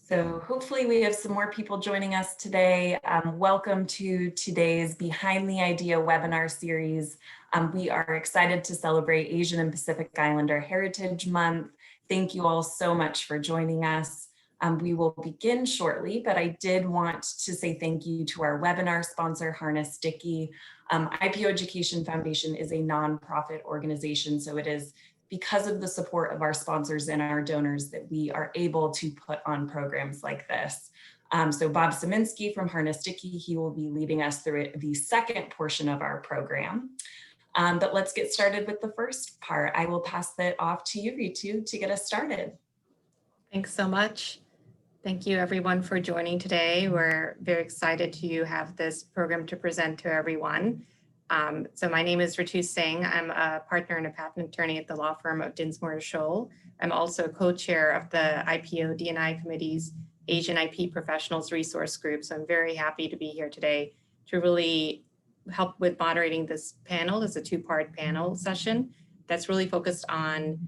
So hopefully we have some more people joining us today. Welcome to today's Behind the Idea webinar series. We are excited to celebrate Asian and Pacific Islander Heritage Month. Thank you all so much for joining us. We will begin shortly, but I did want to say thank you to our webinar sponsor, Harness Dickey. IPO Education Foundation is a nonprofit organization, so it is because of the support of our sponsors and our donors that we are able to put on programs like this. So Bob Szyminski from Harness Dickey, he will be leading us through the second portion of our program. But let's get started with the first part. I will pass that off to you, Ritu, to get us started. Thanks so much. Thank you everyone for joining today. We're very excited to have this program to present to everyone. So my name is Ritu Singh. I'm a partner and a patent attorney at the law firm of Dinsmore & Scholl. I'm also co-chair of the IPO D&I Committee's Asian IP Professionals Resource Group. So I'm very happy to be here today to really help with moderating this panel. It's a two-part panel session that's really focused on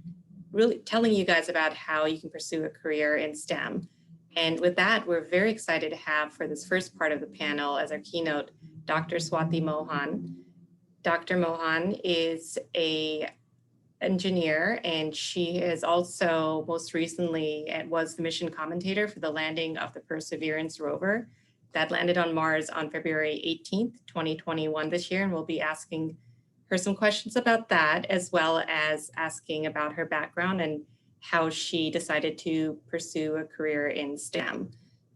really telling you guys about how you can pursue a career in STEM. And with that, we're very excited to have for this first part of the panel as our keynote, Dr. Swati Mohan. Dr. Mohan is an engineer, and she is also most recently was the mission commentator for the landing of the Perseverance rover that landed on Mars on February 18th, 2021 this year. And we'll be asking her some questions about that, as well as asking about her background and how she decided to pursue a career in STEM.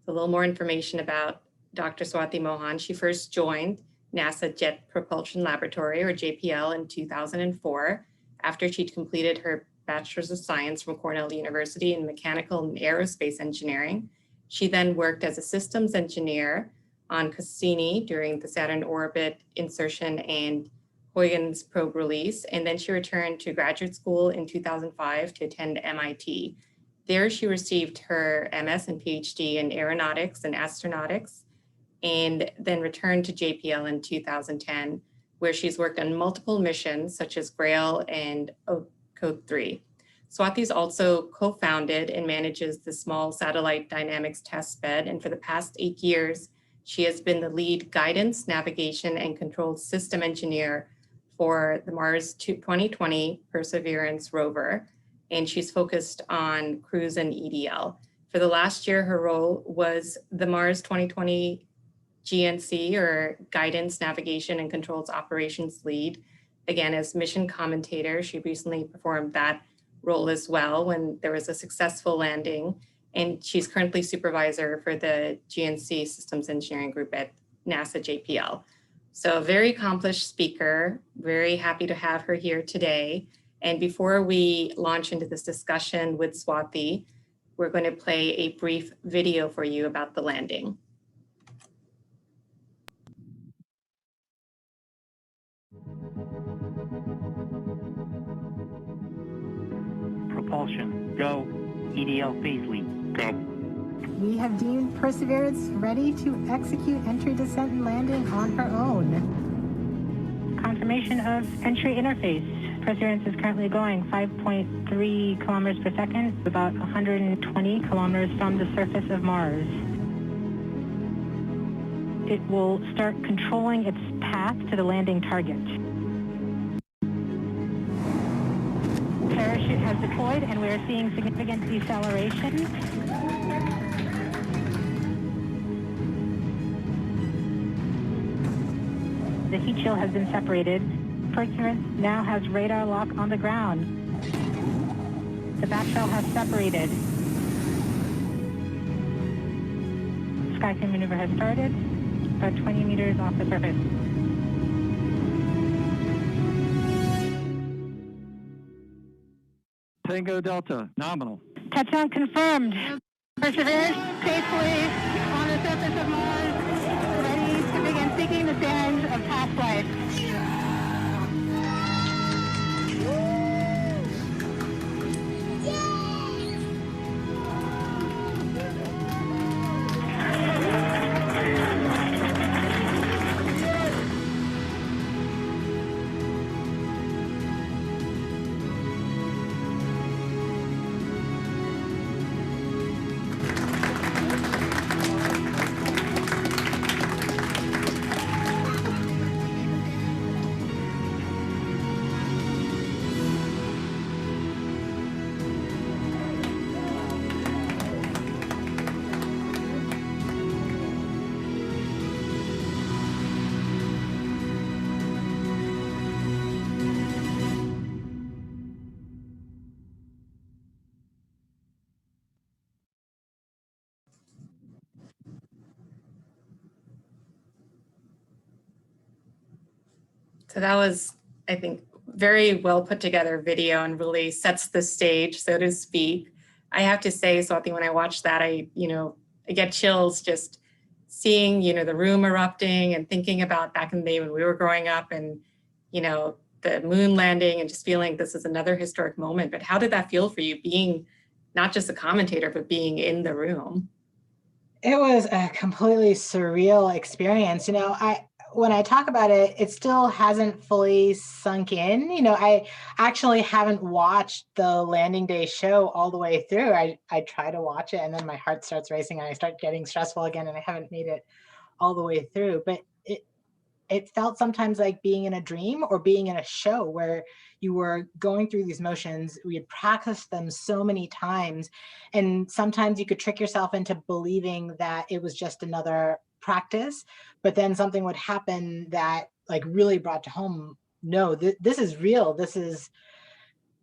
So a little more information about Dr. Swati Mohan. She first joined NASA Jet Propulsion Laboratory, or JPL, in 2004, after she'd completed her Bachelor's of Science from Cornell University in Mechanical and Aerospace Engineering. She then worked as a systems engineer on Cassini during the Saturn orbit insertion and Huygens probe release, and then she returned to graduate school in 2005 to attend MIT. There she received her MS and PhD in aeronautics and astronautics, and then returned to JPL in 2010, where she's worked on multiple missions such as Grail and Code 3. Swati's also co-founded and manages the Small Satellite Dynamics Test Bed, and for the past 8 years, she has been the lead guidance, navigation, and control system engineer for the Mars 2020 Perseverance rover, and she's focused on cruise and EDL. For the last year, her role was the Mars 2020 GNC, or Guidance, Navigation, and Controls Operations Lead. Again, as mission commentator, she recently performed that role as well when there was a successful landing, and she's currently supervisor for the GNC Systems Engineering Group at NASA JPL. So a very accomplished speaker, very happy to have her here today. And before we launch into this discussion with Swati, we're going to play a brief video for you about the landing. Propulsion, go. EDL phase lead, go. We have deemed Perseverance ready to execute entry, descent, and landing on her own. Confirmation of entry interface. Perseverance is currently going 5.3 kilometers per second, about 120 kilometers from the surface of Mars. It will start controlling its path to the landing target. Parachute has deployed, and we are seeing significant deceleration. The heat shield has been separated. Perseverance now has radar lock on the ground. The backshell has separated. Skycam maneuver has started, about 20 meters off the surface. Tango Delta, nominal. Touchdown confirmed. Perseverance safely on the surface of Mars, ready to begin seeking the sands of past life. So that was, I think, very well put together video and really sets the stage, so to speak. I have to say, Swati, when I watched that, I get chills just seeing, the room erupting and thinking about back in the day when we were growing up and, the moon landing and just feeling this is another historic moment. But how did that feel for you being not just a commentator, but being in the room? It was a completely surreal experience. When I talk about it, it still hasn't fully sunk in. I actually haven't watched the landing day show all the way through. I try to watch it and then my heart starts racing and I start getting stressful again and I haven't made it all the way through. But it felt sometimes like being in a dream or being in a show where you were going through these motions. We had practiced them so many times, and sometimes you could trick yourself into believing that it was just another practice, but then something would happen that like really brought to home, no, this is real. This is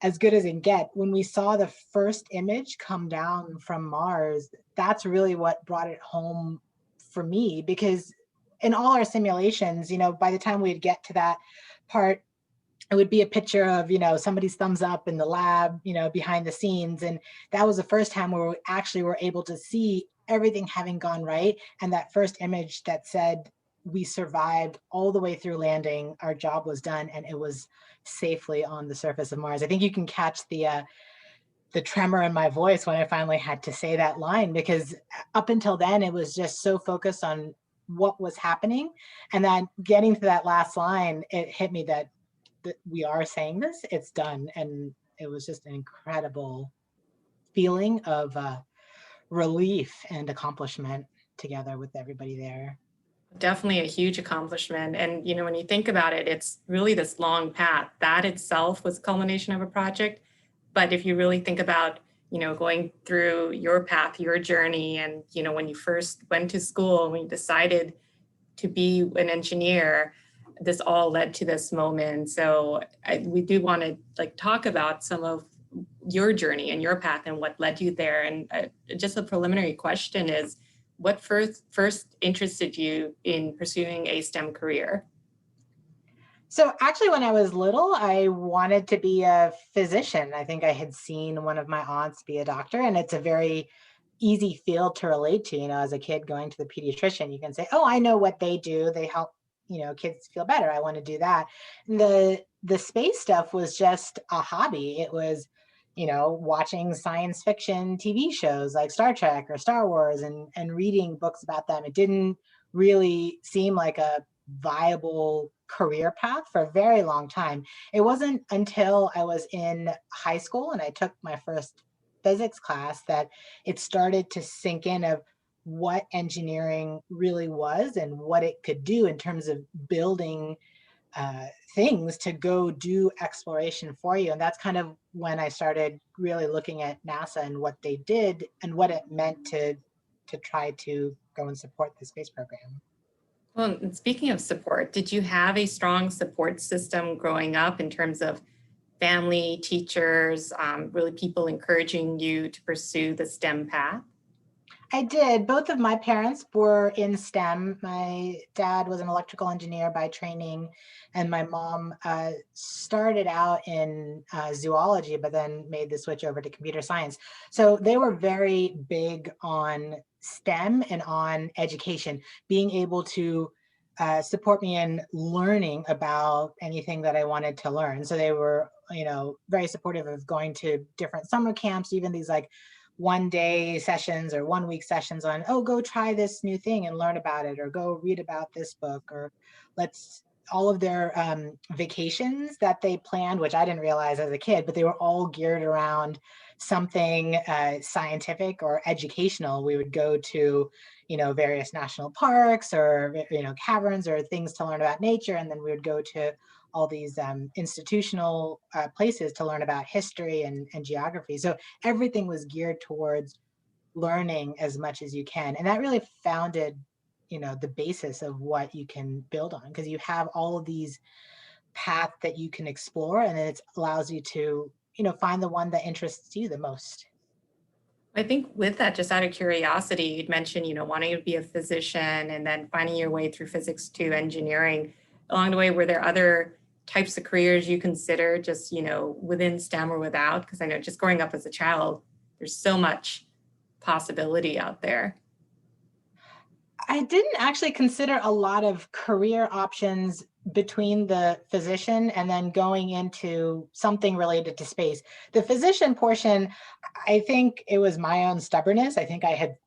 as good as it can get. When we saw the first image come down from Mars, that's really what brought it home for me, because in all our simulations, by the time we'd get to that part, it would be a picture of, somebody's thumbs up in the lab, behind the scenes. And that was the first time where we actually were able to see everything having gone right. And that first image that said, we survived all the way through landing, our job was done, and it was safely on the surface of Mars. I think you can catch the tremor in my voice when I finally had to say that line, because up until then, it was just so focused on what was happening. And then getting to that last line, it hit me that we are saying this, it's done. And it was just an incredible feeling of relief and accomplishment together with everybody there. Definitely a huge accomplishment. And, when you think about it, it's really this long path. That itself was culmination of a project. But if you really think about, going through your path, your journey, and, when you first went to school, when you decided to be an engineer, this all led to this moment. So we do want to talk about some of your journey and your path and what led you there. And just a preliminary question is, what first interested you in pursuing a STEM career? So actually, when I was little, I wanted to be a physician. I think I had seen one of my aunts be a doctor, and it's a very easy field to relate to. As a kid going to the pediatrician, you can say, oh, I know what they do. They help, kids feel better. I want to do that. And the space stuff was just a hobby. It was, watching science fiction TV shows like Star Trek or Star Wars and reading books about them. It didn't really seem like a viable career path for a very long time. It wasn't until I was in high school and I took my first physics class that it started to sink in of what engineering really was and what it could do in terms of building things to go do exploration for you. And that's kind of when I started really looking at NASA and what they did and what it meant to try to go and support the space program. Well, and speaking of support, did you have a strong support system growing up in terms of family, teachers, really people encouraging you to pursue the STEM path? I did. Both of my parents were in STEM. My dad was an electrical engineer by training, and my mom started out in zoology, but then made the switch over to computer science. So they were very big on STEM and on education, being able to support me in learning about anything that I wanted to learn. So they were, very supportive of going to different summer camps, even these like 1-day sessions or 1-week sessions on, oh, go try this new thing and learn about it, or go read about this book, or all of their vacations that they planned, which I didn't realize as a kid, but they were all geared around something scientific or educational. We would go to, various national parks or, caverns or things to learn about nature. And then we would go to all these institutional places to learn about history and geography. So everything was geared towards learning as much as you can. And that really founded, the basis of what you can build on, because you have all of these paths that you can explore, and then it allows you to, find the one that interests you the most. I think with that, just out of curiosity, you'd mentioned, wanting to be a physician and then finding your way through physics to engineering. Along the way, were there other types of careers you consider just, within STEM or without? Because I know just growing up as a child, there's so much possibility out there. I didn't actually consider a lot of career options between the physician and then going into something related to space. The physician portion, I think it was my own stubbornness. I think I had,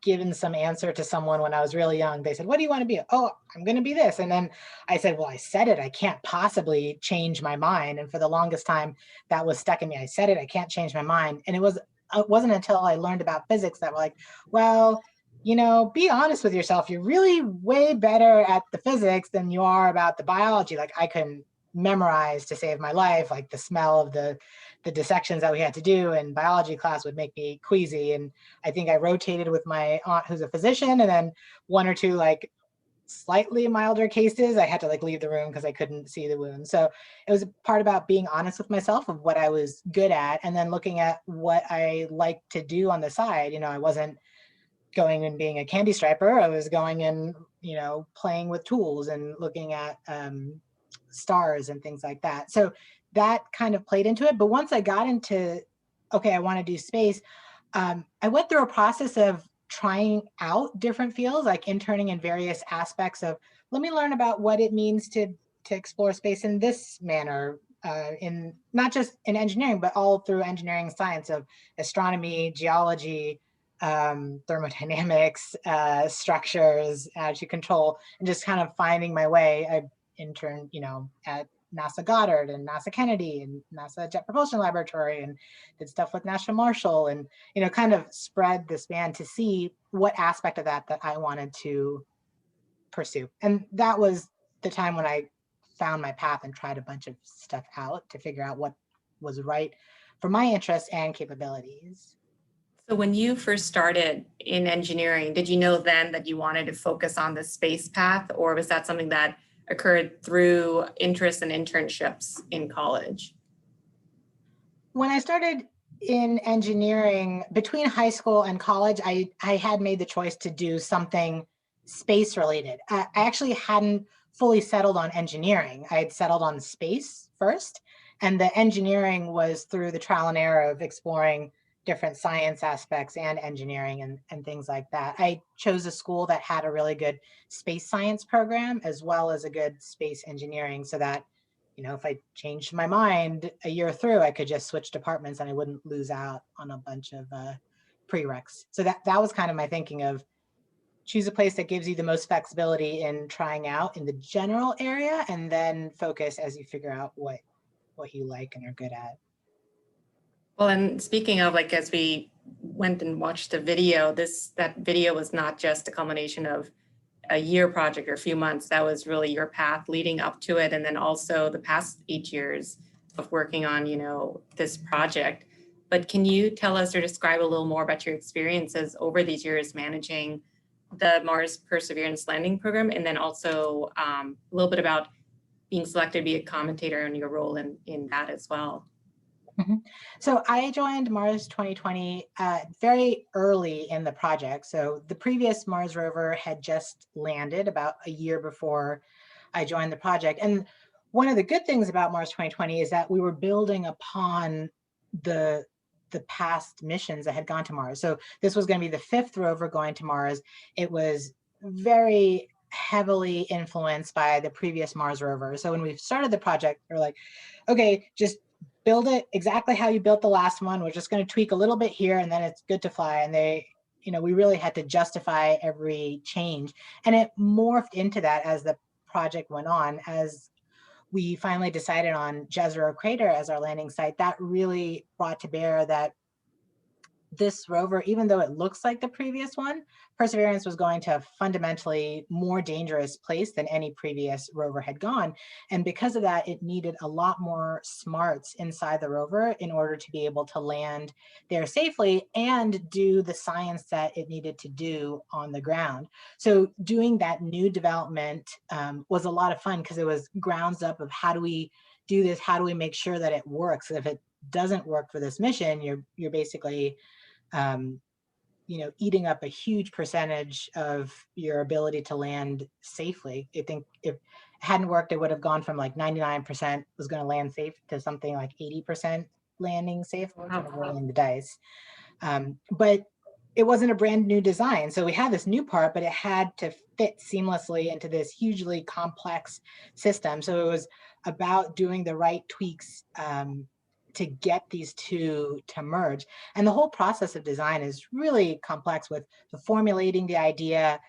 given some answer to someone when I was really young. They said, "What do you want to be?" "Oh, I'm going to be this." And then I said, "Well, I said it. I can't possibly change my mind." And for the longest time, that was stuck in me. I said it. I can't change my mind. And it wasn't until I learned about physics that were like, well, be honest with yourself. You're really way better at the physics than you are about the biology. Like I couldn't memorize to save my life. Like the smell of the dissections that we had to do in biology class would make me queasy. And I think I rotated with my aunt who's a physician, and then one or two like slightly milder cases, I had to like leave the room because I couldn't see the wound. So it was a part about being honest with myself of what I was good at, and then looking at what I liked to do on the side. I wasn't going and being a candy striper. I was going and, playing with tools and looking at stars and things like that. So that kind of played into it. But once I got into, okay, I want to do space, I went through a process of trying out different fields, like interning in various aspects of, let me learn about what it means to explore space in this manner, in not just in engineering, but all through engineering science of astronomy, geology, thermodynamics, structures, attitude control, and just kind of finding my way. I interned, at NASA Goddard and NASA Kennedy and NASA Jet Propulsion Laboratory, and did stuff with National Marshall, and kind of spread this band to see what aspect of that I wanted to pursue. And that was the time when I found my path and tried a bunch of stuff out to figure out what was right for my interests and capabilities. So when you first started in engineering, did you know then that you wanted to focus on the space path, or was that something that occurred through interest and internships in college? When I started in engineering, between high school and college, I had made the choice to do something space related. I actually hadn't fully settled on engineering. I had settled on space first, and the engineering was through the trial and error of exploring different science aspects and engineering and things like that. I chose a school that had a really good space science program as well as a good space engineering, so that, if I changed my mind a year through, I could just switch departments and I wouldn't lose out on a bunch of prereqs. So that was kind of my thinking of, choose a place that gives you the most flexibility in trying out in the general area, and then focus as you figure out what you like and are good at. Well, and speaking of, like, as we went and watched the video, that video was not just a culmination of a year project or a few months. That was really your path leading up to it, and then also the past 8 years of working on, this project. But can you tell us or describe a little more about your experiences over these years managing the Mars Perseverance Landing Program, and then also a little bit about being selected to be a commentator and your role in that as well? Mm-hmm. So I joined Mars 2020 very early in the project. So the previous Mars rover had just landed about a year before I joined the project. And one of the good things about Mars 2020 is that we were building upon the past missions that had gone to Mars. So this was going to be the 5th rover going to Mars. It was very heavily influenced by the previous Mars rover. So when we started the project, we were like, okay, just build it exactly how you built the last one. We're just going to tweak a little bit here and then it's good to fly. And we really had to justify every change. And it morphed into that as the project went on. As we finally decided on Jezero Crater as our landing site, that really brought to bear that this rover, even though it looks like the previous one, Perseverance was going to a fundamentally more dangerous place than any previous rover had gone. And because of that, it needed a lot more smarts inside the rover in order to be able to land there safely and do the science that it needed to do on the ground. So doing that new development was a lot of fun, because it was grounds up of, how do we do this? How do we make sure that it works? If it doesn't work for this mission, you're basically eating up a huge percentage of your ability to land safely. I think if hadn't worked, it would have gone from like 99% was going to land safe to something like 80% landing safe. We're kind of rolling the dice. But it wasn't a brand new design. So we had this new part, but it had to fit seamlessly into this hugely complex system. So it was about doing the right tweaks to get these two to merge. And the whole process of design is really complex, with the formulating the idea,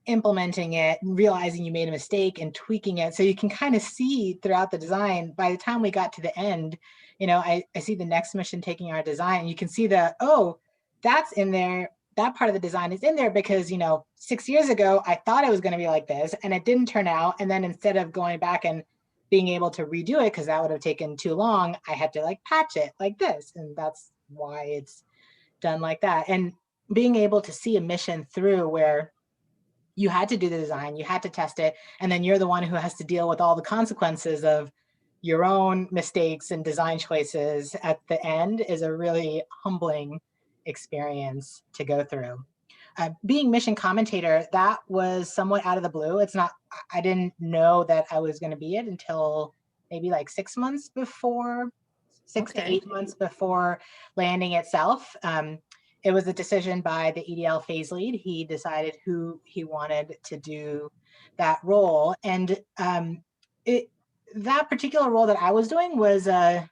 implementing it, realizing you made a mistake and tweaking it. So you can kind of see throughout the design, by the time we got to the end, I see the next mission taking our design, and you can see that, oh, that's in there. That part of the design is in there because, 6 years ago, I thought it was going to be like this and it didn't turn out. And then instead of going back and being able to redo it, because that would have taken too long, I had to like patch it like this. And that's why it's done like that. And being able to see a mission through where you had to do the design, you had to test it, and then you're the one who has to deal with all the consequences of your own mistakes and design choices at the end is a really humbling experience to go through. Being mission commentator, that was somewhat out of the blue. I didn't know that I was going to be it until maybe like 6 months before, six to 8 months before landing itself. It was a decision by the EDL phase lead. He decided who he wanted to do that role. And that particular role that I was doing was a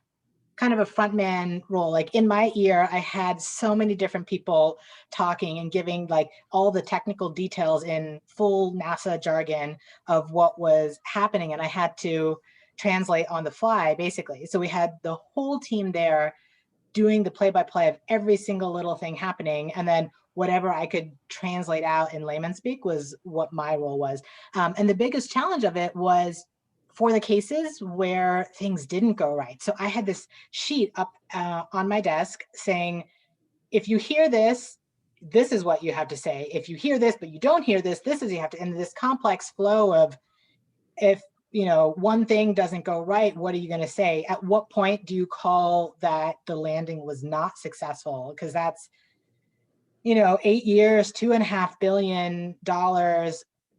kind of a frontman role. Like in my ear, I had so many different people talking and giving like all the technical details in full NASA jargon of what was happening. And I had to translate on the fly, basically. So we had the whole team there doing the play-by-play of every single little thing happening. And then whatever I could translate out in layman's speak was what my role was. And the biggest challenge of it was for the cases where things didn't go right. So I had this sheet up on my desk saying, if you hear this, this is what you have to say. If you hear this, but you don't hear this, this is you have to, and this complex flow of, if one thing doesn't go right, what are you going to say? At what point do you call that the landing was not successful? Because that's, 8 years, $2.5 billion,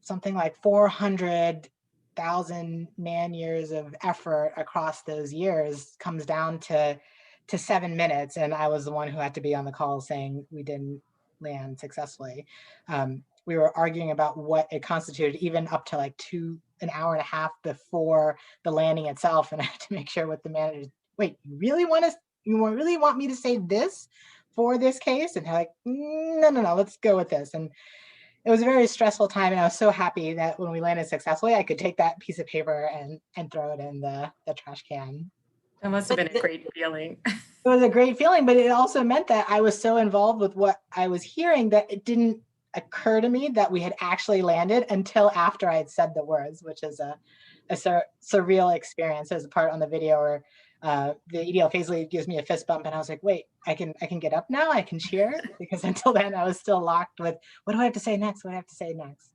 something like 400,000 man years of effort across those years comes down to 7 minutes. And I was the one who had to be on the call saying we didn't land successfully. We were arguing about what it constituted, even up to like an hour and a half before the landing itself. And I had to make sure with the managers, wait, you really want me to say this for this case? And they're like, no, let's go with this. And it was a very stressful time. And I was so happy that when we landed successfully, I could take that piece of paper and throw it in the trash can. That must have been a great feeling. It was a great feeling, but it also meant that I was so involved with what I was hearing that it didn't occur to me that we had actually landed until after I had said the words, which is a surreal experience. There's a part on the video where the EDL phase lead gives me a fist bump, and I was like, wait, I can get up now? I can cheer? Because until then I was still locked with, what do I have to say next? What do I have to say next?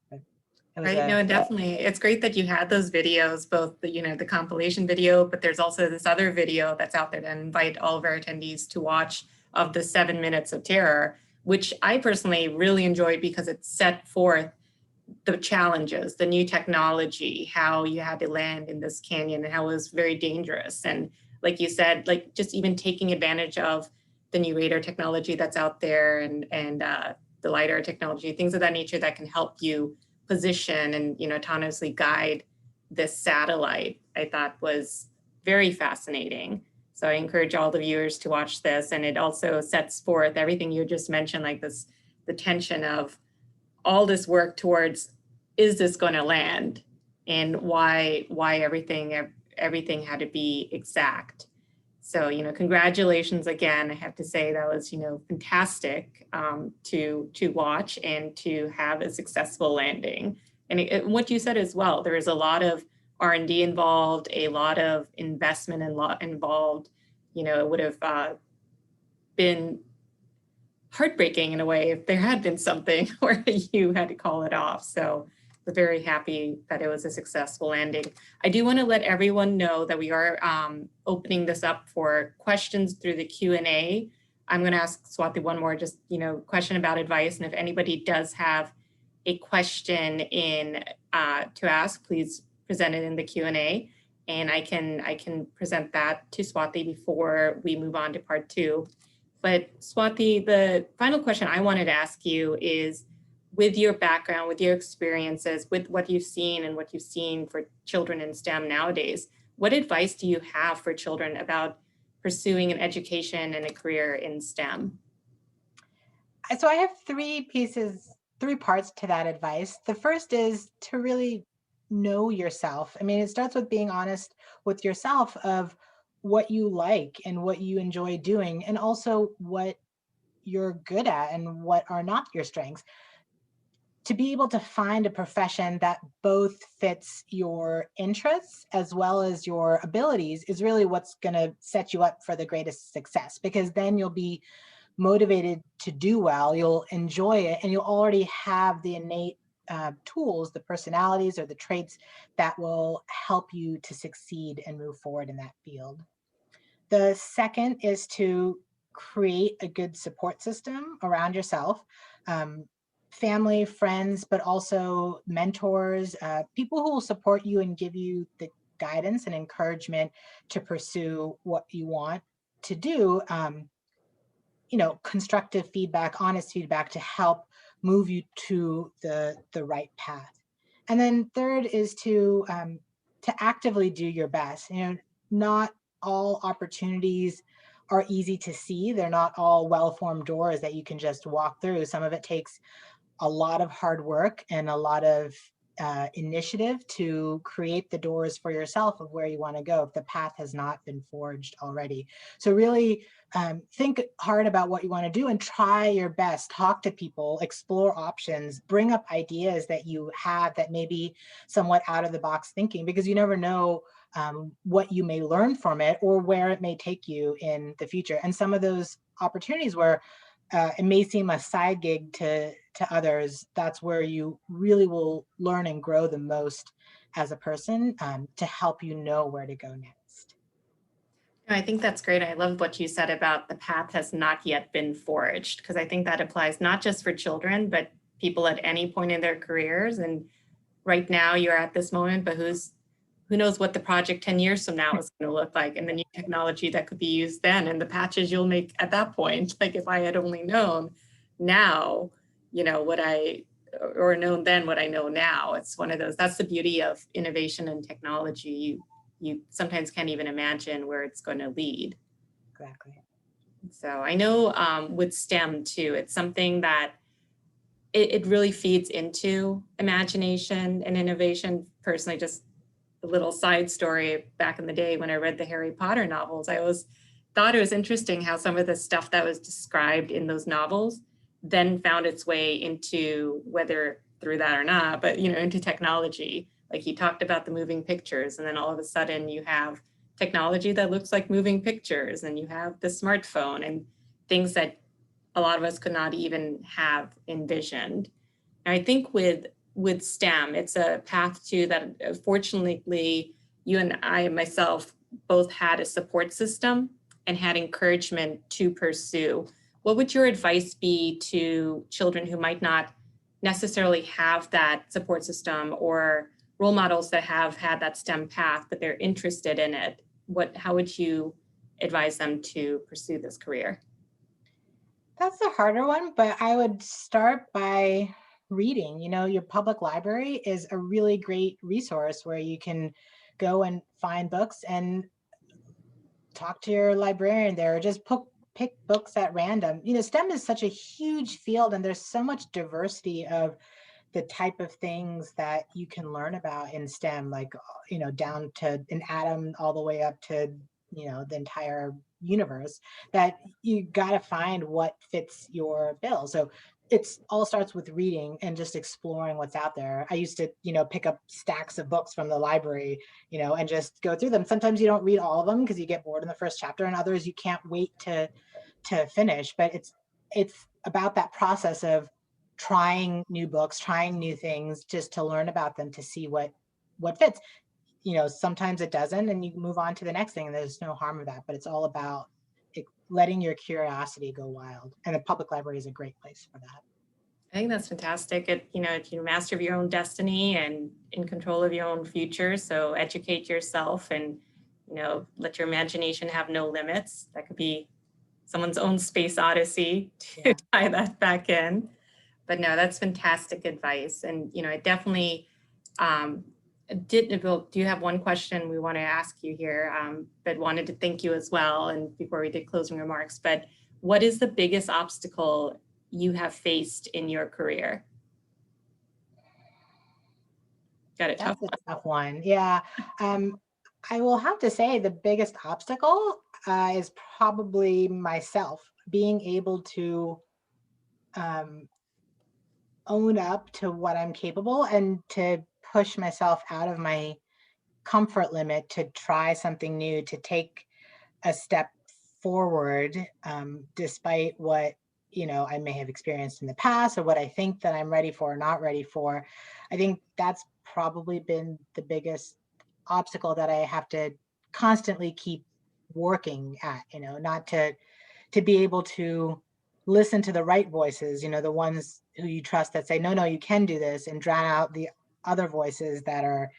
Right, no, definitely. It's great that you had those videos, both the compilation video, but there's also this other video that's out there to invite all of our attendees to watch, of the 7 minutes of terror, which I personally really enjoyed because it set forth the challenges, the new technology, how you had to land in this canyon and how it was very dangerous. And like you said, like just even taking advantage of the new radar technology that's out there and the LiDAR technology, things of that nature that can help you position and autonomously guide this satellite, I thought was very fascinating. So I encourage all the viewers to watch this. And it also sets forth everything you just mentioned, like this, the tension of all this work towards, is this going to land, and why everything had to be exact. So, congratulations again. I have to say that was, fantastic to watch and to have a successful landing. And what you said as well, there is a lot of R&D involved, a lot of investment involved. It would have been heartbreaking in a way if there had been something where you had to call it off. So we're very happy that it was a successful landing. I do want to let everyone know that we are opening this up for questions through the Q&A. I'm going to ask Swati one more question about advice. And if anybody does have a question to ask, please presented in the Q&A, and I can present that to Swati before we move on to part 2. But Swati, the final question I wanted to ask you is, with your background, with your experiences, with what you've seen and what you've seen for children in STEM nowadays, what advice do you have for children about pursuing an education and a career in STEM? So I have three parts to that advice. The first is to really know yourself. I mean, it starts with being honest with yourself of what you like and what you enjoy doing, and also what you're good at and what are not your strengths. To be able to find a profession that both fits your interests as well as your abilities is really what's going to set you up for the greatest success, because then you'll be motivated to do well, you'll enjoy it, and you'll already have the innate tools, the personalities or the traits that will help you to succeed and move forward in that field. The second is to create a good support system around yourself. Um, Family, friends, but also mentors, people who will support you and give you the guidance and encouragement to pursue what you want to do. Constructive feedback, honest feedback to help move you to the right path. And then third is to actively do your best. Not all opportunities are easy to see. They're not all well-formed doors that you can just walk through. Some of it takes a lot of hard work and a lot of initiative to create the doors for yourself of where you want to go if the path has not been forged already. So really think hard about what you want to do and try your best. Talk to people, explore options, bring up ideas that you have that may be somewhat out of the box thinking, because you never know what you may learn from it or where it may take you in the future. And some of those opportunities where it may seem a side gig to others, that's where you really will learn and grow the most as a person, to help you know where to go next. I think that's great. I love what you said about the path has not yet been forged, because I think that applies not just for children, but people at any point in their careers. And right now you're at this moment, but who knows what the project 10 years from now is going to look like, and the new technology that could be used then, and the patches you'll make at that point. Like, if I had only known now, or known then what I know now. It's one of those, that's the beauty of innovation and technology. You sometimes can't even imagine where it's going to lead. Exactly. So I know with STEM too, it's something that it really feeds into imagination and innovation. Personally, just a little side story, back in the day when I read the Harry Potter novels, I always thought it was interesting how some of the stuff that was described in those novels then found its way into, whether through that or not, but into technology. Like, he talked about the moving pictures, and then all of a sudden you have technology that looks like moving pictures, and you have the smartphone and things that a lot of us could not even have envisioned. And I think with STEM, it's a path too that fortunately you and I myself both had a support system and had encouragement to pursue. What would your advice be to children who might not necessarily have that support system or role models that have had that STEM path, but they're interested in it? How would you advise them to pursue this career? That's a harder one, but I would start by reading. Your public library is a really great resource where you can go and find books and talk to your librarian there, or just pick books at random. STEM is such a huge field, and there's so much diversity of the type of things that you can learn about in STEM, like, down to an atom all the way up to, the entire universe, that you got to find what fits your bill. So it's all starts with reading and just exploring what's out there. I used to, pick up stacks of books from the library, and just go through them. Sometimes you don't read all of them because you get bored in the first chapter, and others you can't wait to finish. But it's about that process of trying new books, trying new things, just to learn about them, to see what fits. Sometimes it doesn't, and you move on to the next thing, and there's no harm with that. But it's all about letting your curiosity go wild, and the public library is a great place for that. I think that's fantastic. If you master your own destiny and in control of your own future. So educate yourself and, let your imagination have no limits. That could be someone's own space odyssey to Yeah. tie that back in. But no, that's fantastic advice. And, I definitely do you have one question we want to ask you here, but wanted to thank you as well. And before we did closing remarks, but what is the biggest obstacle you have faced in your career? Got it. Tough. That's a tough one. Yeah. I will have to say the biggest obstacle is probably myself being able to own up to what I'm capable and to push myself out of my comfort limit to try something new, to take a step forward, despite what I may have experienced in the past or what I think that I'm ready for or not ready for. I think that's probably been the biggest obstacle that I have to constantly keep working at, not to be able to listen to the right voices, the ones who you trust that say, no, no, you can do this, and drown out the other voices that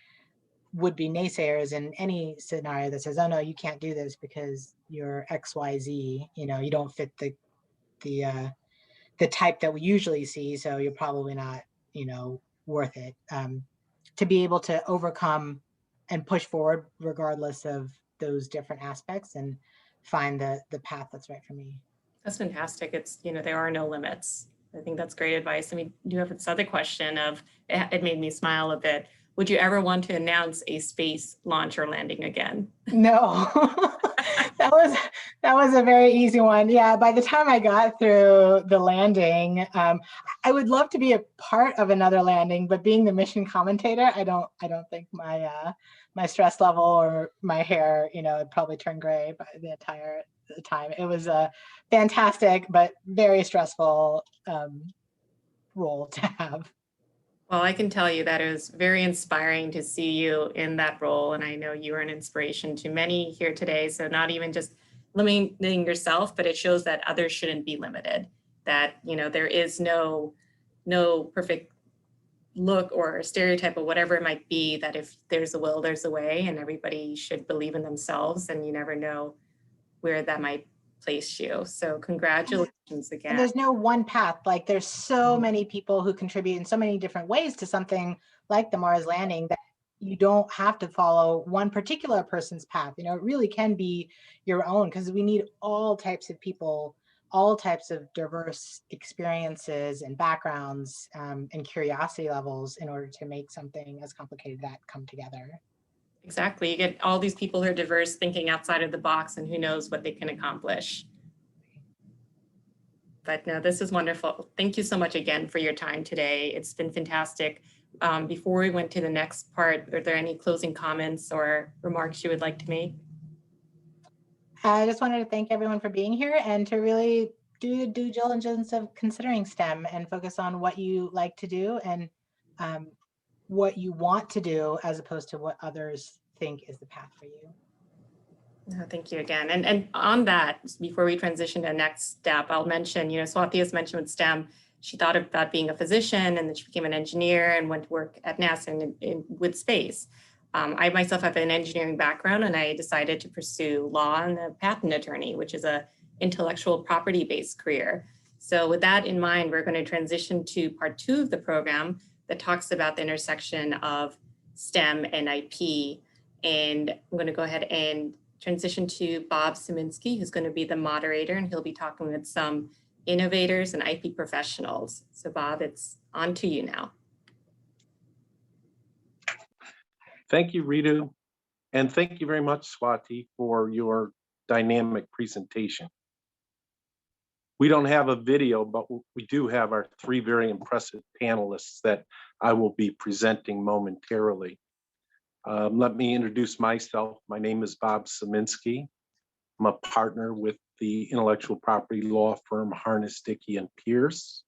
would be naysayers in any scenario that says, oh no, you can't do this because you're XYZ, you don't fit the type that we usually see, so you're probably not, worth it. To be able to overcome and push forward regardless of those different aspects and find the path that's right for me. That's fantastic. It's, there are no limits. I think that's great advice. I mean, do you have this other question of, it made me smile a bit. Would you ever want to announce a space launch or landing again? No, that was a very easy one. Yeah, by the time I got through the landing, I would love to be a part of another landing, but being the mission commentator, I don't think my stress level or my hair, would probably turn gray by the entire time. It was a fantastic but very stressful role to have. Well, I can tell you that it was very inspiring to see you in that role. And I know you are an inspiration to many here today. So not even just limiting yourself, but it shows that others shouldn't be limited, that, there is no perfect look or stereotype or whatever it might be, that if there's a will, there's a way, and everybody should believe in themselves, and you never know where that might place you. So congratulations again. And there's no one path. Like, there's so many people who contribute in so many different ways to something like the Mars landing that you don't have to follow one particular person's path. It really can be your own, because we need all types of people, all types of diverse experiences and backgrounds, and curiosity levels in order to make something as complicated that come together. Exactly. You get all these people who are diverse, thinking outside of the box, and who knows what they can accomplish. But no, this is wonderful. Thank you so much again for your time today. It's been fantastic. Before we went to the next part, are there any closing comments or remarks you would like to make? I just wanted to thank everyone for being here and to really do the due diligence of considering STEM and focus on what you like to do and what you want to do, as opposed to what others think is the path for you. No, thank you again. And on that, before we transition to the next step, I'll mention, Swati has mentioned with STEM, she thought about being a physician, and then she became an engineer and went to work at NASA with space. I myself have an engineering background, and I decided to pursue law and a patent attorney, which is a intellectual property-based career. So with that in mind, we're going to transition to part 2 of the program that talks about the intersection of STEM and IP. And I'm going to go ahead and transition to Bob Szymanski, who's going to be the moderator, and he'll be talking with some innovators and IP professionals. So Bob, it's on to you now. Thank you, Ritu. And thank you very much, Swati, for your dynamic presentation. We don't have a video, but we do have our 3 very impressive panelists that I will be presenting momentarily. Let me introduce myself. My name is Bob Szymanski. I'm a partner with the intellectual property law firm Harness, Dickey and Pierce.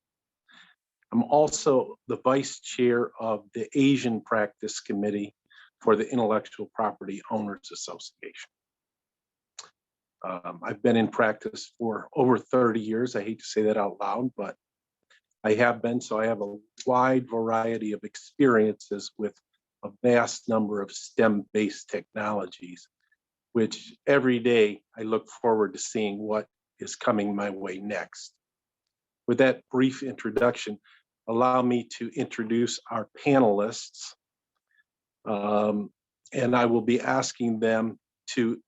I'm also the vice chair of the Asian Practice Committee for the Intellectual Property Owners Association. I've been in practice for over 30 years. I hate to say that out loud, but I have been, so I have a wide variety of experiences with a vast number of STEM-based technologies, which every day I look forward to seeing what is coming my way next. With that brief introduction, allow me to introduce our panelists. And I will be asking them to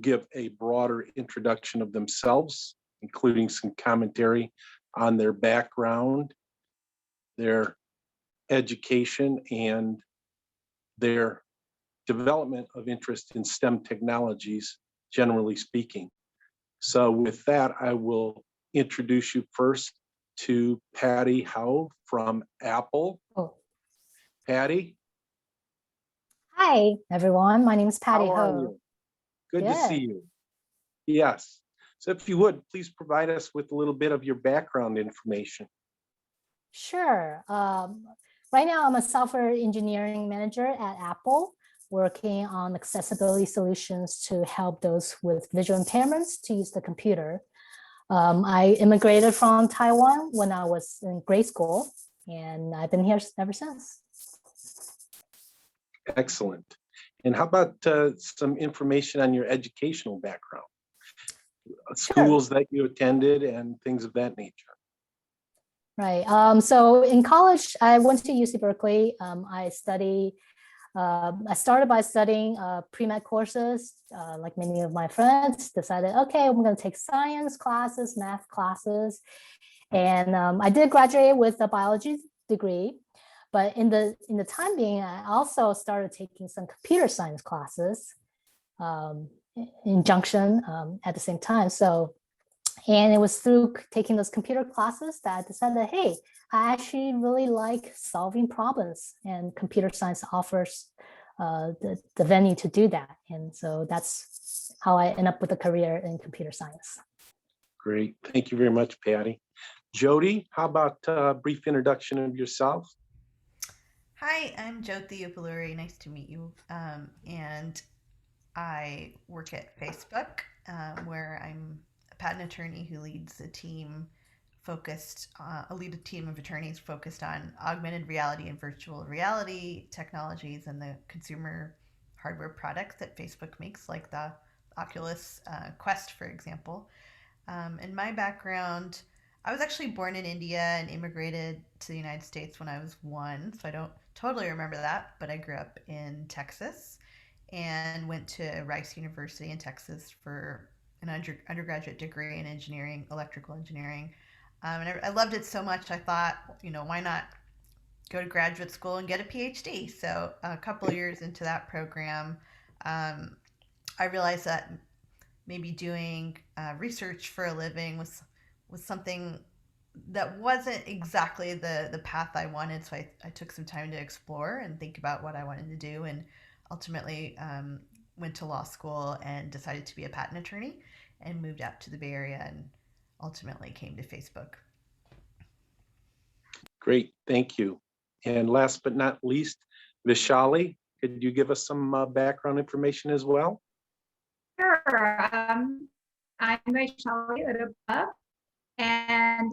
give a broader introduction of themselves, including some commentary on their background, their education, and their development of interest in STEM technologies, generally speaking. So with that, I will introduce you first to Patty Howe from Apple. Oh. Patty, Hi, everyone. My name is Patty how are Ho. you? Good to Good. see you. Yes. So if you would, please provide us with a little bit of your background information. Sure. Right now, I'm a software engineering manager at Apple, working on accessibility solutions to help those with visual impairments to use the computer. I immigrated from Taiwan when I was in grade school, and I've been here ever since. Excellent. And how about some information on your educational background? Schools that you attended and things of that nature. Right. So in college, I went to UC Berkeley. I started by studying pre-med courses, like many of my friends. Decided, okay, I'm going to take science classes, math classes, and I did graduate with a biology degree. But in the time being, I also started taking some computer science classes in Junction at the same time. And it was through taking those computer classes that I decided, hey, I actually really like solving problems, and computer science offers the venue to do that. And so that's how I end up with a career in computer science. Great. Thank you very much, Patty. Jody, how about a brief introduction of yourself? Hi, I'm Jyoti Upaluri. Nice to meet you. And I work at Facebook, where I'm a patent attorney who leads a team of attorneys focused on augmented reality and virtual reality technologies and the consumer hardware products that Facebook makes, like the Oculus Quest, for example. In my background, I was actually born in India and immigrated to the United States when I was 1, so I don't totally remember that, but I grew up in Texas and went to Rice University in Texas for an undergraduate degree in engineering, electrical engineering. And I loved it so much, I thought, why not go to graduate school and get a PhD? So a couple of years into that program, I realized that maybe doing research for a living was something that wasn't exactly the path I wanted. So I took some time to explore and think about what I wanted to do, and ultimately went to law school and decided to be a patent attorney and moved out to the Bay Area and ultimately came to Facebook. Great, thank you. And last but not least, Vishali, could you give us some background information as well? Sure. I'm Vaishali Udappa, and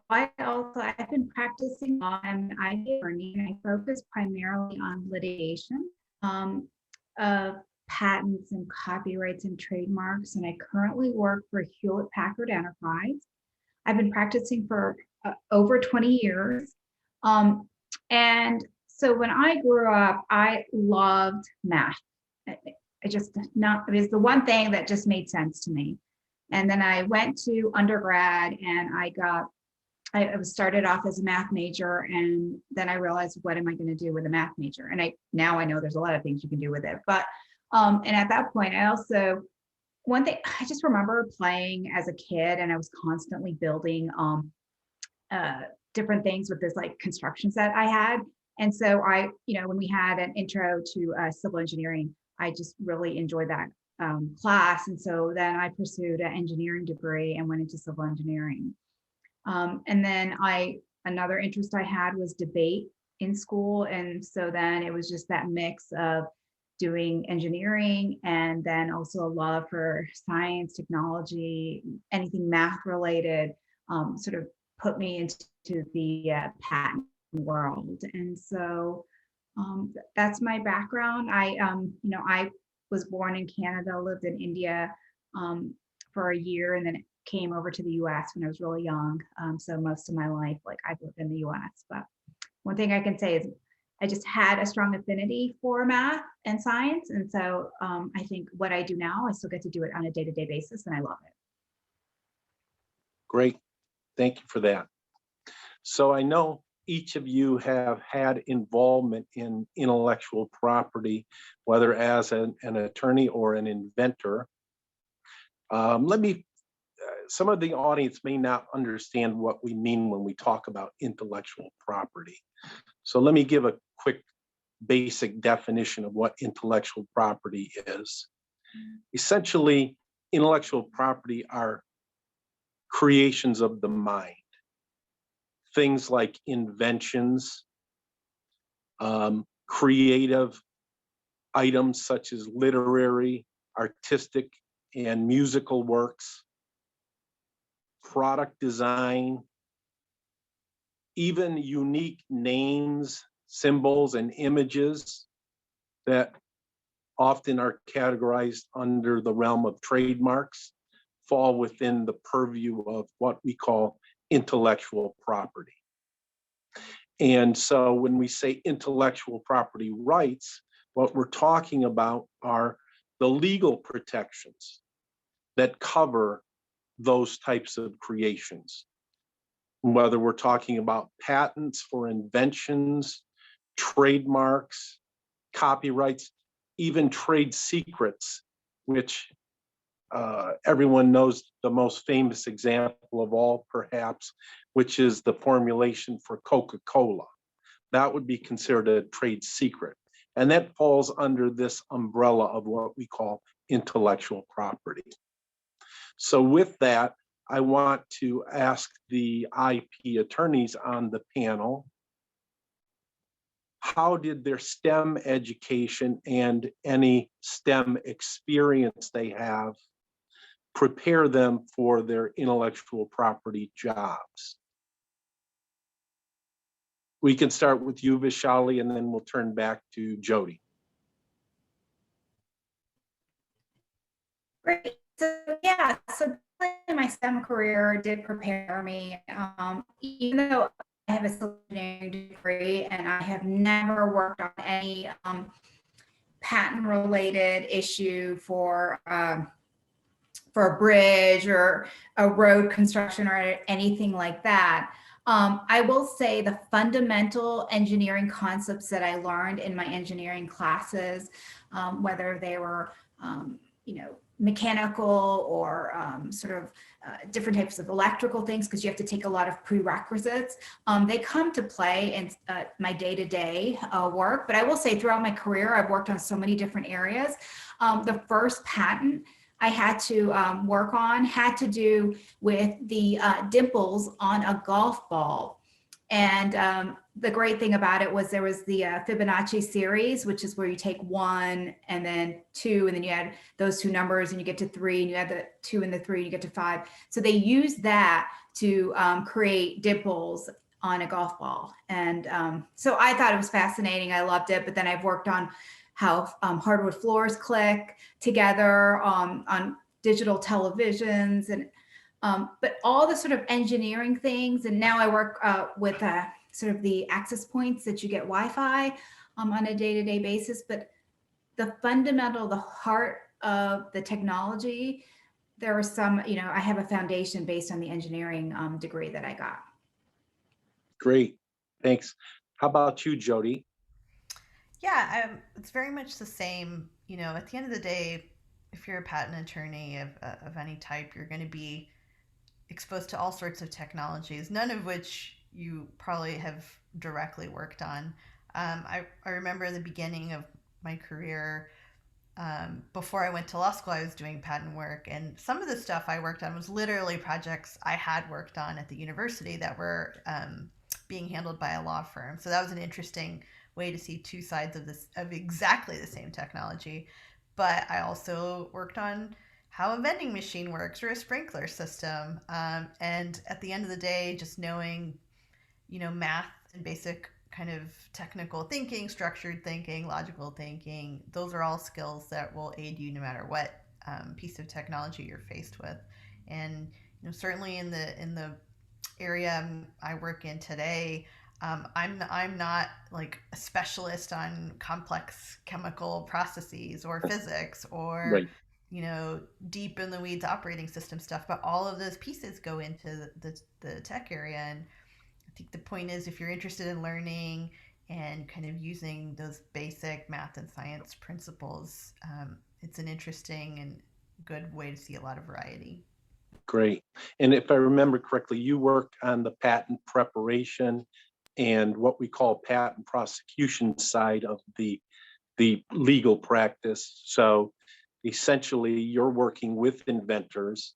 I've been practicing on IP attorney, and I focus primarily on litigation of patents and copyrights and trademarks. And I currently work for Hewlett Packard Enterprise. I've been practicing for over 20 years. And so when I grew up, I loved math. It was the one thing that just made sense to me. And then I went to undergrad, and I started off as a math major, and then I realized, what am I going to do with a math major? And now I know there's a lot of things you can do with it. But and at that point, one thing I just remember playing as a kid, and I was constantly building different things with this like construction set I had. And so when we had an intro to civil engineering, I just really enjoyed that class. And so then I pursued an engineering degree and went into civil engineering. And then another interest I had was debate in school. And so then it was just that mix of doing engineering, and then also a love for science, technology, anything math related, sort of put me into the patent world. And so that's my background. I was born in Canada, lived in India for a year, and then came over to the US when I was really young. So most of my life, like, I've lived in the US. But one thing I can say is I just had a strong affinity for math and science. And so I think what I do now, I still get to do it on a day-to-day basis, and I love it. Great. Thank you for that. So I know each of you have had involvement in intellectual property, whether as an attorney or an inventor. Some of the audience may not understand what we mean when we talk about intellectual property. So let me give a quick basic definition of what intellectual property is. Essentially, intellectual property are creations of the mind. Things like inventions, creative items such as literary, artistic, and musical works, product design, even unique names, symbols, and images that often are categorized under the realm of trademarks fall within the purview of what we call intellectual property. And so when we say intellectual property rights, what we're talking about are the legal protections that cover those types of creations. Whether we're talking about patents for inventions, trademarks, copyrights, even trade secrets, which everyone knows the most famous example of all, perhaps, which is the formulation for Coca-Cola. That would be considered a trade secret. And that falls under this umbrella of what we call intellectual property. So with that, I want to ask the IP attorneys on the panel, how did their STEM education and any STEM experience they have prepare them for their intellectual property jobs? We can start with you, Vishali, and then we'll turn back to Jody. Great. So my STEM career did prepare me, even though I have a civil engineering degree and I have never worked on any patent related issue for a bridge or a road construction or anything like that. I will say the fundamental engineering concepts that I learned in my engineering classes, whether they were, mechanical or different types of electrical things, because you have to take a lot of prerequisites. They come to play in my day-to-day work. But I will say throughout my career, I've worked on so many different areas. The first patent I had to work on had to do with the dimples on a golf ball. And the great thing about it was there was the Fibonacci series, which is where you take 1 and then 2, and then you add those 2 numbers and you get to 3, and you add the 2 and the 3, and you get to 5. So they used that to create dimples on a golf ball. And so I thought it was fascinating. I loved it. But then I've worked on how hardwood floors click together on digital televisions, and but all the sort of engineering things. And now I work with sort of the access points that you get Wi-Fi on a day-to-day basis. But the fundamental, the heart of the technology, there are some, I have a foundation based on the engineering degree that I got. Great, thanks. How about you, Jody? Yeah, it's very much the same. At the end of the day, if you're a patent attorney of any type, you're going to be exposed to all sorts of technologies, none of which you probably have directly worked on. I remember in the beginning of my career, before I went to law school, I was doing patent work, and some of the stuff I worked on was literally projects I had worked on at the university that were being handled by a law firm. So that was an interesting way to see two sides of exactly the same technology. But I also worked on how a vending machine works or a sprinkler system. And at the end of the day, just knowing, math and basic kind of technical thinking, structured thinking, logical thinking, those are all skills that will aid you no matter what piece of technology you're faced with. And certainly in the area I work in today, I'm not like a specialist on complex chemical processes or physics or Right. deep in the weeds operating system stuff, but all of those pieces go into the tech area. And I think the point is, if you're interested in learning and kind of using those basic math and science principles, it's an interesting and good way to see a lot of variety. Great. And if I remember correctly, you work on the patent preparation and what we call patent prosecution side of the legal practice. So essentially, you're working with inventors,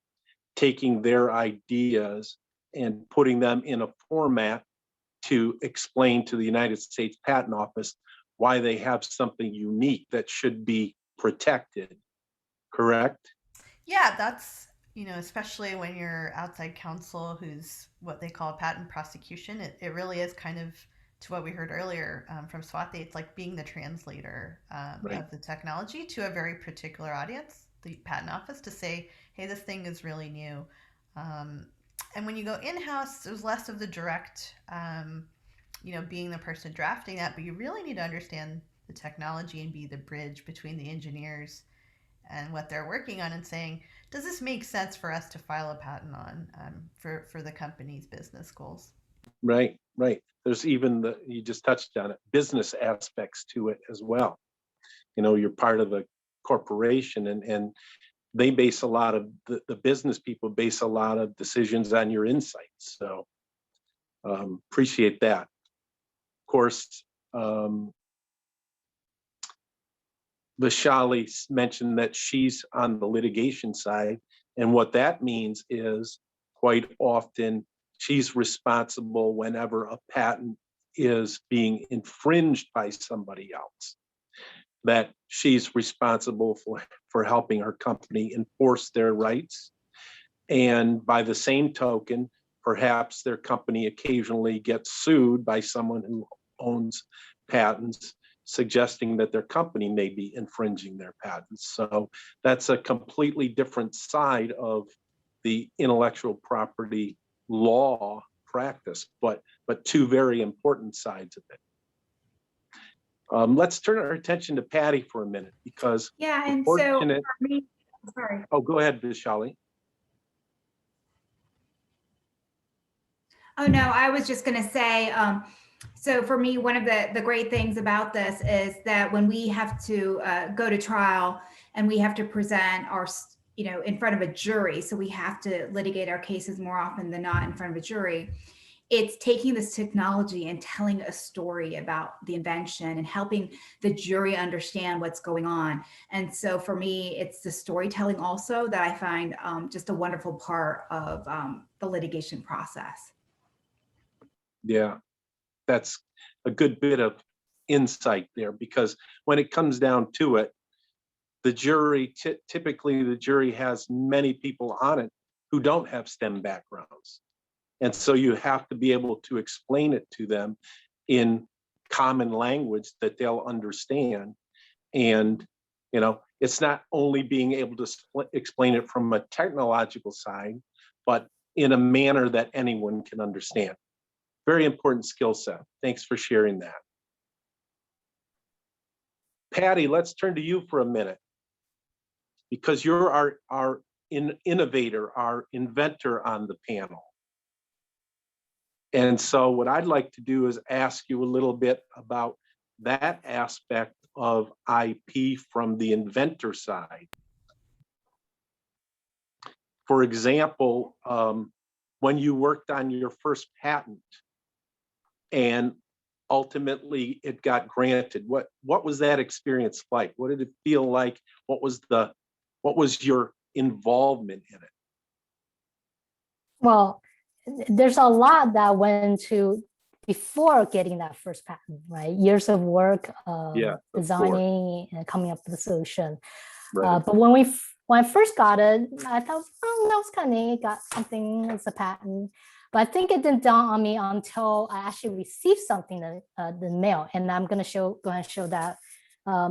taking their ideas and putting them in a format to explain to the United States Patent Office why they have something unique that should be protected, correct? Yeah, that's, especially when you're outside counsel who's what they call patent prosecution, it really is kind of to what we heard earlier from Swati. It's like being the translator Right. of the technology to a very particular audience, the patent office, to say, hey, this thing is really new. And when you go in-house, there's less of the direct, being the person drafting that, but you really need to understand the technology and be the bridge between the engineers and what they're working on and saying, does this make sense for us to file a patent on for the company's business goals? Right, right. There's even you just touched on it, business aspects to it as well. You're part of a corporation and they base a lot of, the business people base a lot of decisions on your insights. So appreciate that. Of course, Vishali mentioned that she's on the litigation side. And what that means is quite often she's responsible whenever a patent is being infringed by somebody else, that she's responsible for helping her company enforce their rights. And by the same token, perhaps their company occasionally gets sued by someone who owns patents, suggesting that their company may be infringing their patents. So that's a completely different side of the intellectual property law practice, but two very important sides of it. Let's turn our attention to Patty for a minute, because Yeah, and so for me, sorry. Oh, go ahead, Vishali. Oh, no, I was just going to say, so for me, one of the great things about this is that when we have to go to trial and we have to present our, in front of a jury, so we have to litigate our cases more often than not in front of a jury, it's taking this technology and telling a story about the invention and helping the jury understand what's going on. And so for me, it's the storytelling also that I find just a wonderful part of the litigation process. Yeah, that's a good bit of insight there, because when it comes down to it, the jury, typically the jury has many people on it who don't have STEM backgrounds. And so you have to be able to explain it to them in common language that they'll understand. And, it's not only being able to explain it from a technological side, but in a manner that anyone can understand. Very important skill set. Thanks for sharing that. Patty, let's turn to you for a minute, because you're our innovator, our inventor on the panel. And so what I'd like to do is ask you a little bit about that aspect of IP from the inventor side. For example, when you worked on your first patent and ultimately it got granted, what was that experience like? What did it feel like? What was your involvement in it? Well, there's a lot that went to before getting that first patent, right? Years of work, Yeah, of designing and coming up with a solution. Right. But when I first got it, I thought, oh, that was kind of neat. Got something as a patent. But I think it didn't dawn on me until I actually received something in the mail, and I'm going to show that.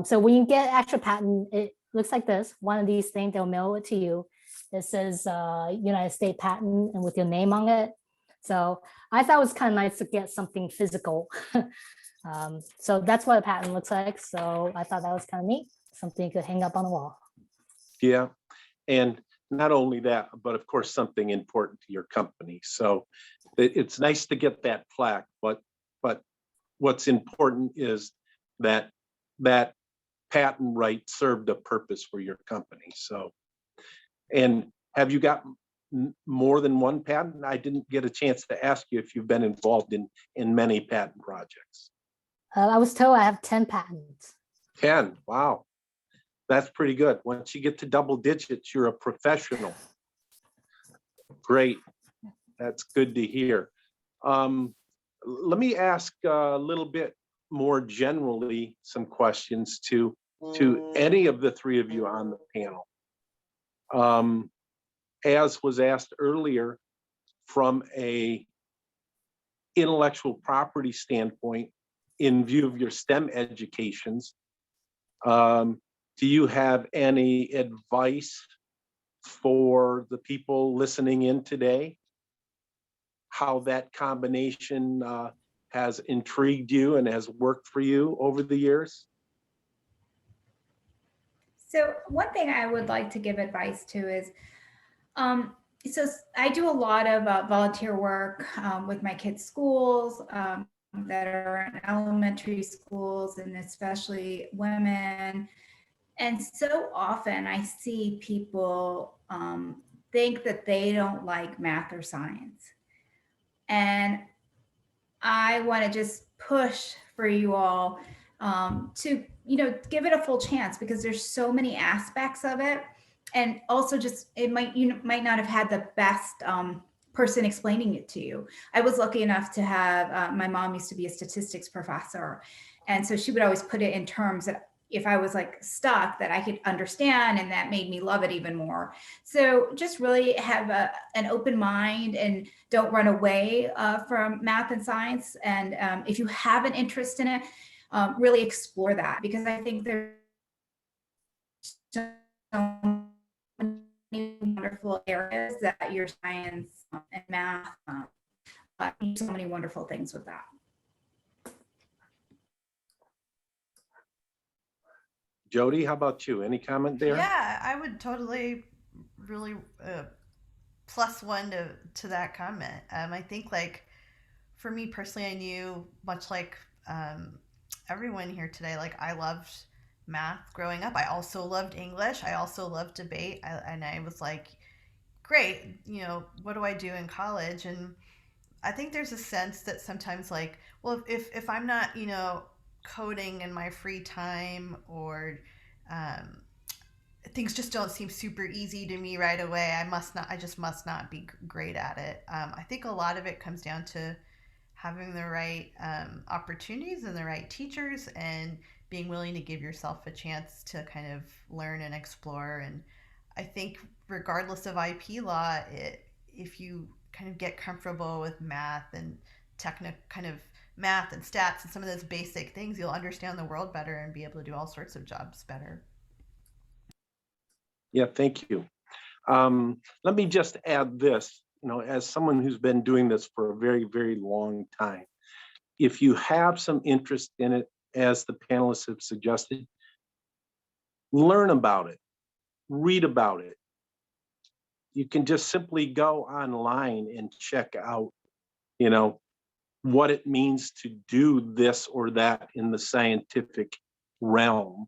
So when you get actual patent, it looks like this. One of these things, they'll mail it to you. It says United States patent and with your name on it. So I thought it was kind of nice to get something physical. So that's what a patent looks like. So I thought that was kind of neat, something you could hang up on the wall. Yeah. And not only that, but of course, something important to your company. So it's nice to get that plaque, but what's important is that that patent right served a purpose for your company. So, and have you got more than one patent? I didn't get a chance to ask you if you've been involved in many patent projects. I was told I have 10 patents. 10, wow. That's pretty good. Once you get to double digits, you're a professional. Great. That's good to hear. Let me ask a little bit more generally some questions to any of the three of you on the panel. As was asked earlier, from a intellectual property standpoint, in view of your STEM educations, do you have any advice for the people listening in today? How that combination has intrigued you and has worked for you over the years? So one thing I would like to give advice to is, so I do a lot of volunteer work with my kids' schools that are in elementary schools, and especially women. And so often I see people think that they don't like math or science. And I want to just push for you all to, give it a full chance, because there's so many aspects of it. And also just, you might not have had the best person explaining it to you. I was lucky enough to have, my mom used to be a statistics professor. And so she would always put it in terms that if I was like stuck, that I could understand, and that made me love it even more. So just really have an open mind and don't run away from math and science. And if you have an interest in it, really explore that, because I think there's so many wonderful areas that your science and math, so many wonderful things with that. Jody, how about you? Any comment there? Yeah, I would totally really plus one to that comment. I think, like, for me personally, I knew, much like everyone here today, like, I loved math growing up. I also loved English. I also loved debate. And I was like, great, what do I do in college? And I think there's a sense that sometimes, like, well, if I'm not, coding in my free time, or things just don't seem super easy to me right away, I just must not be great at it. I think a lot of it comes down to having the right opportunities and the right teachers, and being willing to give yourself a chance to kind of learn and explore. And I think regardless of IP law, if you kind of get comfortable with math and math and stats and some of those basic things, you'll understand the world better and be able to do all sorts of jobs better. Yeah, thank you. Let me just add this, as someone who's been doing this for a very, very long time, if you have some interest in it, as the panelists have suggested, learn about it, read about it. You can just simply go online and check out, what it means to do this or that in the scientific realm.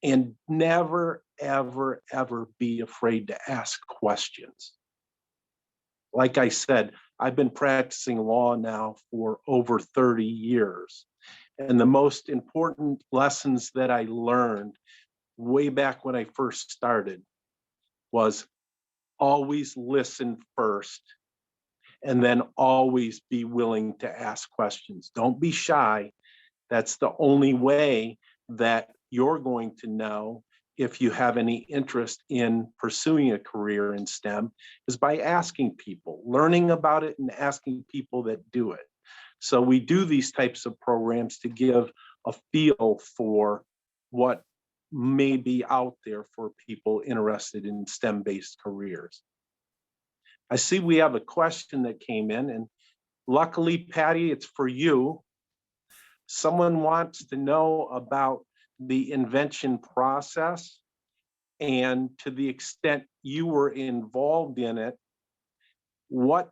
And never, ever, ever be afraid to ask questions. Like I said, I've been practicing law now for over 30 years. And the most important lessons that I learned way back when I first started was always listen first and then always be willing to ask questions. Don't be shy. That's the only way that you're going to know if you have any interest in pursuing a career in STEM, is by asking people, learning about it and asking people that do it. So we do these types of programs to give a feel for what may be out there for people interested in STEM-based careers. I see we have a question that came in, and luckily, Patty, it's for you. Someone wants to know about the invention process, and to the extent you were involved in it, what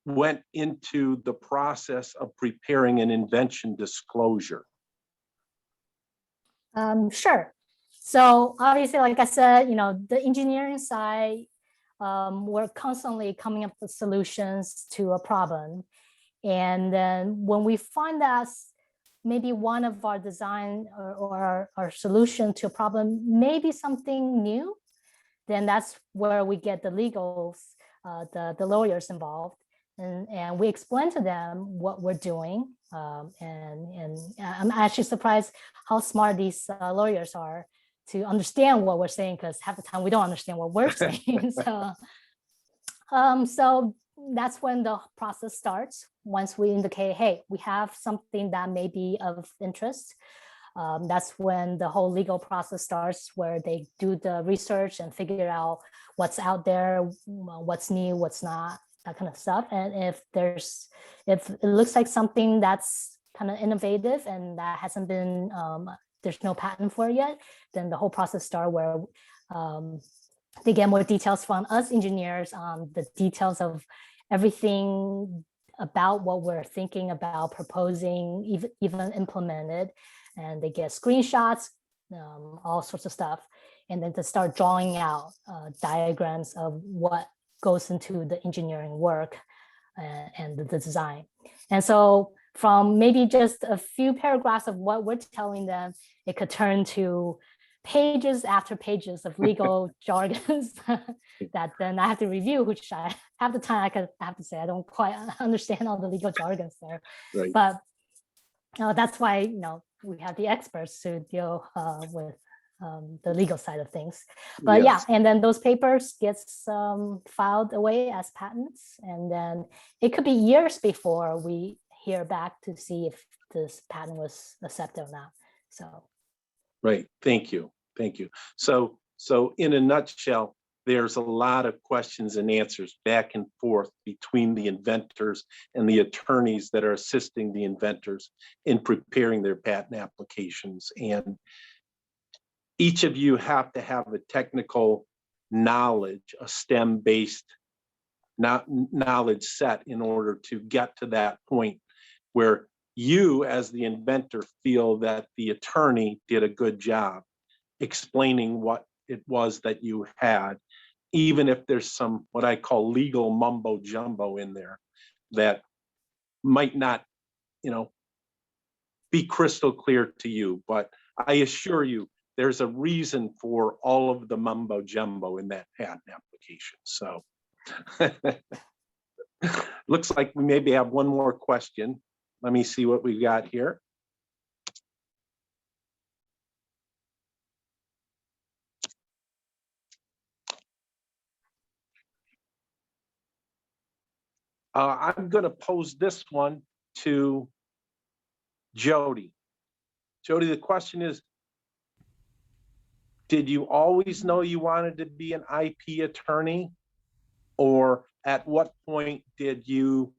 went into the process of preparing an invention disclosure? Sure. So obviously, like I said, the engineering side, we're constantly coming up with solutions to a problem. And then when we find that maybe one of our design or our solution to a problem may be something new, then that's where we get the legals, the lawyers involved. And we explain to them what we're doing. And I'm actually surprised how smart these lawyers are to understand what we're saying, because half the time we don't understand what we're saying. So that's when the process starts. Once we indicate, hey, we have something that may be of interest, that's when the whole legal process starts, where they do the research and figure out what's out there, what's new, what's not, that kind of stuff. And if it looks like something that's kind of innovative and that hasn't been, there's no patent for it yet, then the whole process starts where they get more details from us engineers on the details of everything about what we're thinking about proposing, even implemented. And they get screenshots, all sorts of stuff. And then to start drawing out diagrams of what goes into the engineering work and the design. And so from maybe just a few paragraphs of what we're telling them, it could turn to pages after pages of legal jargons that then I have to review, which I have the time, I have to say, I don't quite understand all the legal jargons there. Right. But that's why, we have the experts to deal with the legal side of things. But yes. Yeah, and then those papers gets filed away as patents. And then it could be years before we hear back to see if this patent was accepted or not. So. Right, thank you. Thank you. So in a nutshell, there's a lot of questions and answers back and forth between the inventors and the attorneys that are assisting the inventors in preparing their patent applications. And each of you have to have a technical knowledge, a STEM-based knowledge set in order to get to that point where you, as the inventor, feel that the attorney did a good job explaining what it was that you had, even if there's some what I call legal mumbo jumbo in there that might not, be crystal clear to you. But I assure you, there's a reason for all of the mumbo jumbo in that patent application. So looks like we maybe have one more question. Let me see what we got here. I'm going to pose this one to Jody. Jody, the question is, did you always know you wanted to be an IP attorney? Or at what point did you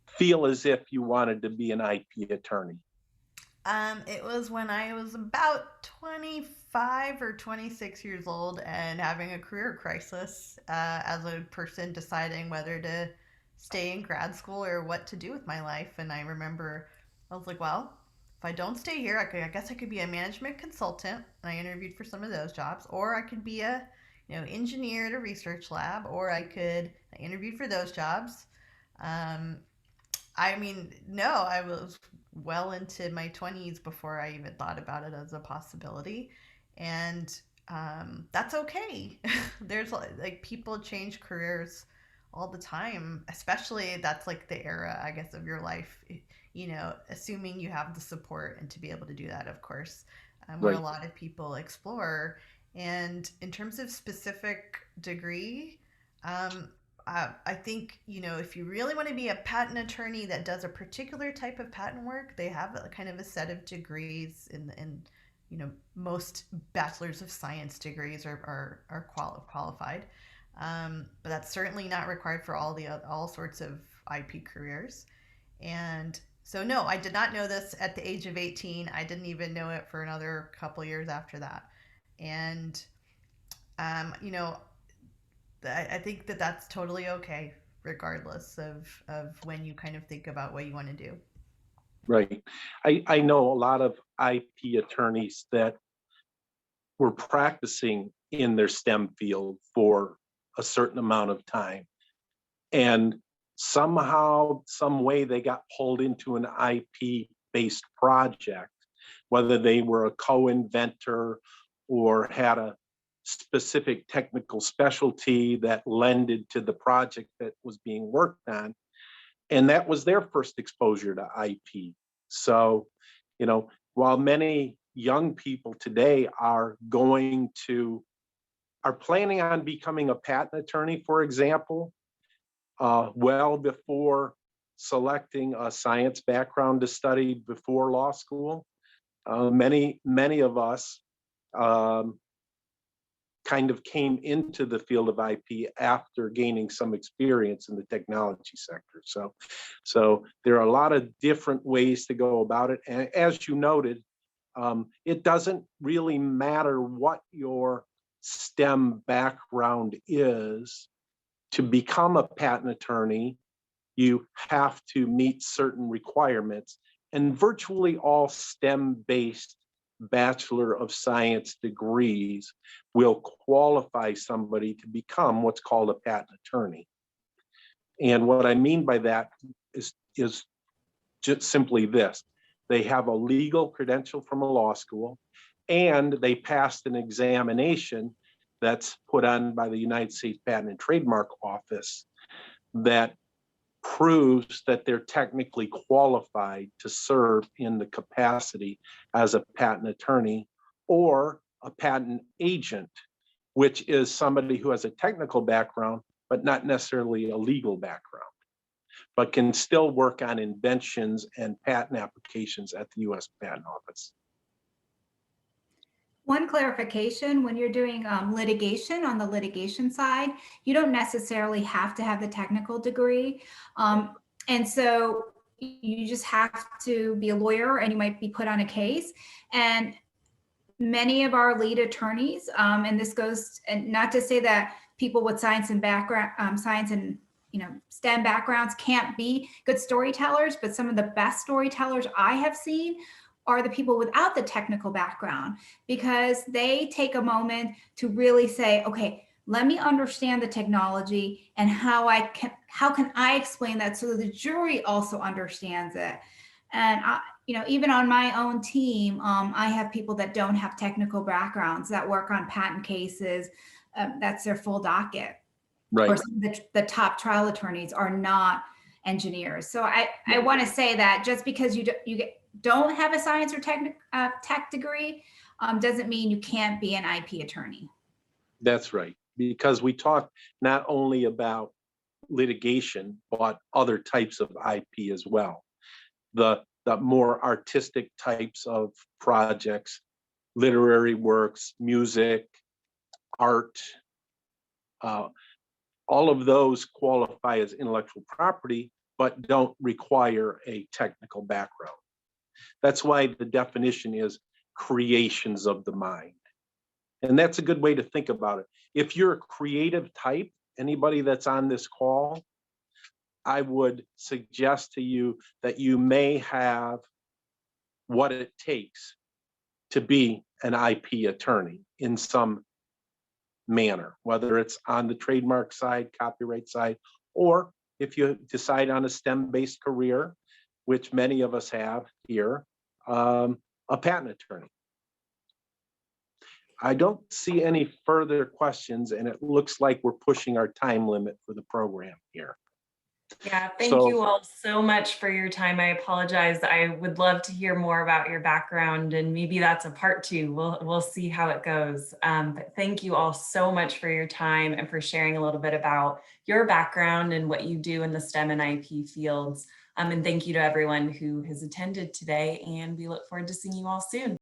feel as if you wanted to be an IP attorney? It was when I was about 25 or 26 years old and having a career crisis as a person deciding whether to stay in grad school or what to do with my life. And I remember I was like, well, if I don't stay here, I guess I could be a management consultant. And I interviewed for some of those jobs, or I could be a engineer at a research lab, or I interviewed for those jobs. I was well into my 20s before I even thought about it as a possibility. And that's okay. There's people change careers all the time, especially that's like the era, I guess, of your life, you know, assuming you have the support and to be able to do that, of course, where a Right. lot of people explore. And in terms of specific degree, um, I think, you know, if you really want to be a patent attorney that does a particular type of patent work, they have a kind of a set of degrees in you know, most bachelors of science degrees are qualified. But that's certainly not required for all sorts of IP careers. And so, no, I did not know this at the age of 18. I didn't even know it for another couple years after that. And, you know, I think that that's totally okay, regardless of when you kind of think about what you want to do. Right. I know a lot of IP attorneys that were practicing in their STEM field for a certain amount of time. And somehow, some way they got pulled into an IP based project, whether they were a co-inventor or had a specific technical specialty that lended to the project that was being worked on. And that was their first exposure to IP. So, you know, while many young people today are planning on becoming a patent attorney, for example, well before selecting a science background to study before law school, many of us um, kind of came into the field of IP after gaining some experience in the technology sector. So there are a lot of different ways to go about it. And as you noted, it doesn't really matter what your STEM background is. To become a patent attorney, you have to meet certain requirements, and virtually all STEM-based Bachelor of Science degrees will qualify somebody to become what's called a patent attorney. And what I mean by that is just simply this: they have a legal credential from a law school, and they passed an examination that's put on by the United States Patent and Trademark Office that proves that they're technically qualified to serve in the capacity as a patent attorney or a patent agent, which is somebody who has a technical background, but not necessarily a legal background, but can still work on inventions and patent applications at the US Patent Office. One clarification, when you're doing litigation on the litigation side, you don't necessarily have to have the technical degree. And so you just have to be a lawyer and you might be put on a case. And many of our lead attorneys, and this goes, and not to say that people with science and background, science and STEM backgrounds can't be good storytellers, but some of the best storytellers I have seen are the people without the technical background, because they take a moment to really say, okay, let me understand the technology and how can I explain that so that the jury also understands it. And even on my own team, I have people that don't have technical backgrounds that work on patent cases. That's their full docket. Right. Or some of the top trial attorneys are not engineers. So I want to say that just because you don't have a science or tech degree doesn't mean you can't be an IP attorney. That's right, because we talk not only about litigation, but other types of IP as well. The more artistic types of projects, literary works, music, art, all of those qualify as intellectual property, but don't require a technical background. That's why the definition is creations of the mind. And that's a good way to think about it. If you're a creative type, anybody that's on this call, I would suggest to you that you may have what it takes to be an IP attorney in some manner, whether it's on the trademark side, copyright side, or if you decide on a STEM-based career, which many of us have here, a patent attorney. I don't see any further questions, and it looks like we're pushing our time limit for the program here. Yeah, thank So- you all so much for your time. I apologize. I would love to hear more about your background, and maybe that's a part 2. We'll see how it goes. But thank you all so much for your time and for sharing a little bit about your background and what you do in the STEM and IP fields. And thank you to everyone who has attended today, and we look forward to seeing you all soon.